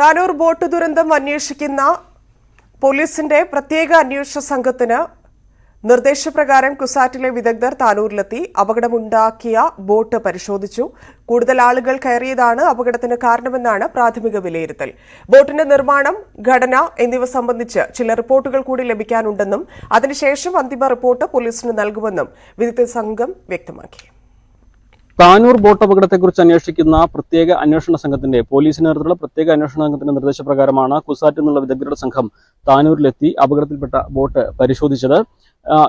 Tanur boat ദുരന്തം അന്വേഷിക്കുന്ന പോലീസിന്റെ പ്രത്യേക അന്വേഷണ സംഘത്തിന് നിർദ്ദേശപ്രകാരം കുസാറ്റിലെ വിദഗ്ധർ താനൂരിലെത്തി അപകടമുണ്ടാക്കിയ ബോട്ട് പരിശോധിച്ചു. കൂടുതൽ ആളുകൾ കയറിയതാണ് അപകടത്തിന് കാരണമെന്നാണ് പ്രാഥമിക വിലയിരുത്തൽ. ബോട്ടിന്റെ നിർമ്മാണം, ഘടന എന്നിവ സംബന്ധിച്ച് ചില റിപ്പോർട്ടുകൾ കൂടി ലഭിക്കാനുണ്ടെന്നും അതിനുശേഷം അന്തിമ റിപ്പോർട്ട് പോലീസിന് നൽകുമെന്നും വിദഗ്ധ സംഘം വ്യക്തമാക്കി. താനൂർ ബോട്ട് അപകടത്തെക്കുറിച്ച് അന്വേഷിക്കുന്ന പ്രത്യേക അന്വേഷണ സംഘത്തിന്റെ പോലീസിന് നേതൃത്വത്തിലുള്ള പ്രത്യേക അന്വേഷണ സംഘത്തിന്റെ നിർദ്ദേശപ്രകാരമാണ് കുസാറ്റിൽ നിന്നുള്ള വിദഗ്ധരുടെ സംഘം താനൂരിലെത്തി അപകടത്തിൽപ്പെട്ട ബോട്ട് പരിശോധിച്ചത്.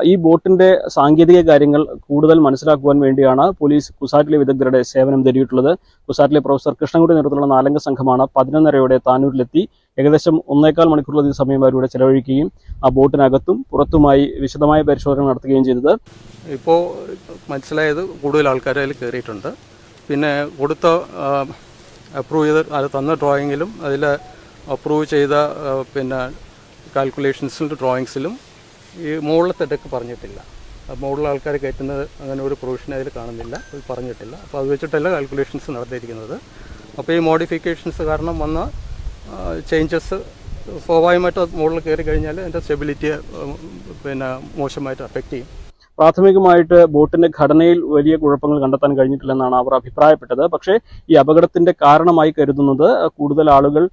ഈ ബോട്ടിന്റെ സാങ്കേതിക കാര്യങ്ങൾ കൂടുതൽ മനസ്സിലാക്കുവാൻ വേണ്ടിയാണ് പോലീസ് കുസാറ്റിലെ വിദഗ്ധരുടെ സേവനം തേടിയിട്ടുള്ളത്. കുസാറ്റിലെ പ്രൊഫസർ കൃഷ്ണൻകുട്ടി നേതൃത്വത്തിലുള്ള 4 അംഗ സംഘമാണ് 11:30 താനൂരിലെത്തി ഏകദേശം 1.25 മണിക്കൂറിലധികം സമയം അവരുടെ ചെലവഴിക്കുകയും ആ ബോട്ടിനകത്തും പുറത്തുമായി വിശദമായ പരിശോധന നടത്തുകയും ചെയ്തത്. ഇപ്പോൾ മനസ്സിലായത് കൂടുതൽ ആൾക്കാർ അതിൽ കയറിയിട്ടുണ്ട്. പിന്നെ കൊടുത്ത അപ്രൂവ് ചെയ്ത് അത് തന്ന ഡ്രോയിങ്ങിലും അതിൽ അപ്രൂവ് ചെയ്ത കാൽക്കുലേഷൻസിലും ഡ്രോയിങ്സിലും ഈ മുകളിലത്തെ ഡെക്ക് പറഞ്ഞിട്ടില്ല. മുകളിലെ ആൾക്കാർ കയറ്റുന്നത് അങ്ങനെ ഒരു പ്രൊവിഷൻ അതിൽ കാണുന്നില്ല, അത് പറഞ്ഞിട്ടില്ല. അപ്പോൾ അത് വെച്ചിട്ടല്ല കാൽക്കുലേഷൻസ് നടത്തിയിരിക്കുന്നത്. അപ്പോൾ ഈ മോഡിഫിക്കേഷൻസ് കാരണം വന്ന ചേഞ്ചസ് സ്വാഭാവികമായിട്ട് മുകളിൽ കയറി കഴിഞ്ഞാൽ അതിൻ്റെ സ്റ്റെബിലിറ്റിയെ മോശമായിട്ട് അഫക്റ്റ് ചെയ്യും. പ്രാഥമികമായിട്ട് ബോട്ടിന്റെ ഘടനയിൽ വലിയ കുഴപ്പങ്ങൾ കണ്ടെത്താൻ കഴിഞ്ഞിട്ടില്ലെന്നാണ് അവർ അഭിപ്രായപ്പെട്ടത്. പക്ഷേ ഈ അപകടത്തിന്റെ കാരണമായി കരുതുന്നത് കൂടുതൽ ആളുകൾ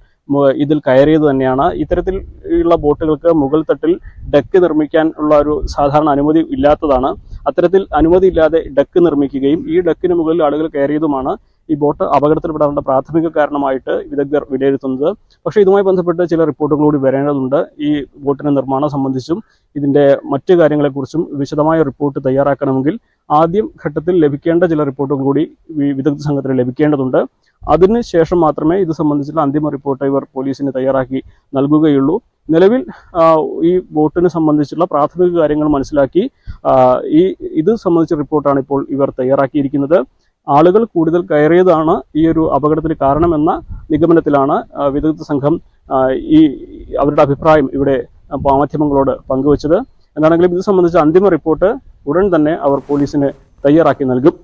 ഇതിൽ കയറിയത് തന്നെയാണ്. ഇത്തരത്തിൽ ഉള്ള ബോട്ടുകൾക്ക് മുകൾ തട്ടിൽ ഡെക്ക് നിർമ്മിക്കാൻ ഉള്ള ഒരു സാധാരണ അനുമതി ഇല്ലാത്തതാണ്. അത്തരത്തിൽ അനുമതി ഇല്ലാതെ ഡെക്ക് നിർമ്മിക്കുകയും ഈ ഡെക്കിന് മുകളിൽ ആളുകൾ കയറിയതുമാണ് ഈ ബോട്ട് അപകടത്തിൽപ്പെടാനുള്ള പ്രാഥമിക കാരണമായിട്ട് വിദഗ്ധർ വിലയിരുത്തുന്നത്. പക്ഷേ ഇതുമായി ബന്ധപ്പെട്ട് ചില റിപ്പോർട്ടുകൾ കൂടി വരേണ്ടതുണ്ട്. ഈ ബോട്ടിന്റെ നിർമ്മാണം സംബന്ധിച്ചും ഇതിന്റെ മറ്റു കാര്യങ്ങളെക്കുറിച്ചും വിശദമായ റിപ്പോർട്ട് തയ്യാറാക്കണമെങ്കിൽ ആദ്യം ഘട്ടത്തിൽ ലഭിക്കേണ്ട ചില റിപ്പോർട്ടുകൾ കൂടി വിദഗ്ധ സംഘത്തിന് ലഭിക്കേണ്ടതുണ്ട്. അതിനുശേഷം മാത്രമേ ഇത് സംബന്ധിച്ചുള്ള അന്തിമ റിപ്പോർട്ട് ഇവർ പോലീസിന് തയ്യാറാക്കി നൽകുകയുള്ളൂ. നിലവിൽ ഈ ബോട്ടിനെ സംബന്ധിച്ചുള്ള പ്രാഥമിക കാര്യങ്ങൾ മനസ്സിലാക്കി ഇത് സംബന്ധിച്ച റിപ്പോർട്ടാണ് ഇപ്പോൾ ഇവർ തയ്യാറാക്കിയിരിക്കുന്നത്. ആളുകൾ കൂടുതൽ കയറിയതാണ് ഈ ഒരു അപകടത്തിന് കാരണമെന്ന നിഗമനത്തിലാണ് വിദഗ്ധ സംഘം അവരുടെ അഭിപ്രായം ഇവിടെ മാധ്യമങ്ങളോട് പങ്കുവച്ചത്. എന്താണെങ്കിലും ഇത് സംബന്ധിച്ച അന്തിമ റിപ്പോർട്ട് ഉടൻ തന്നെ അവർ പോലീസിന് തയ്യാറാക്കി നൽകും.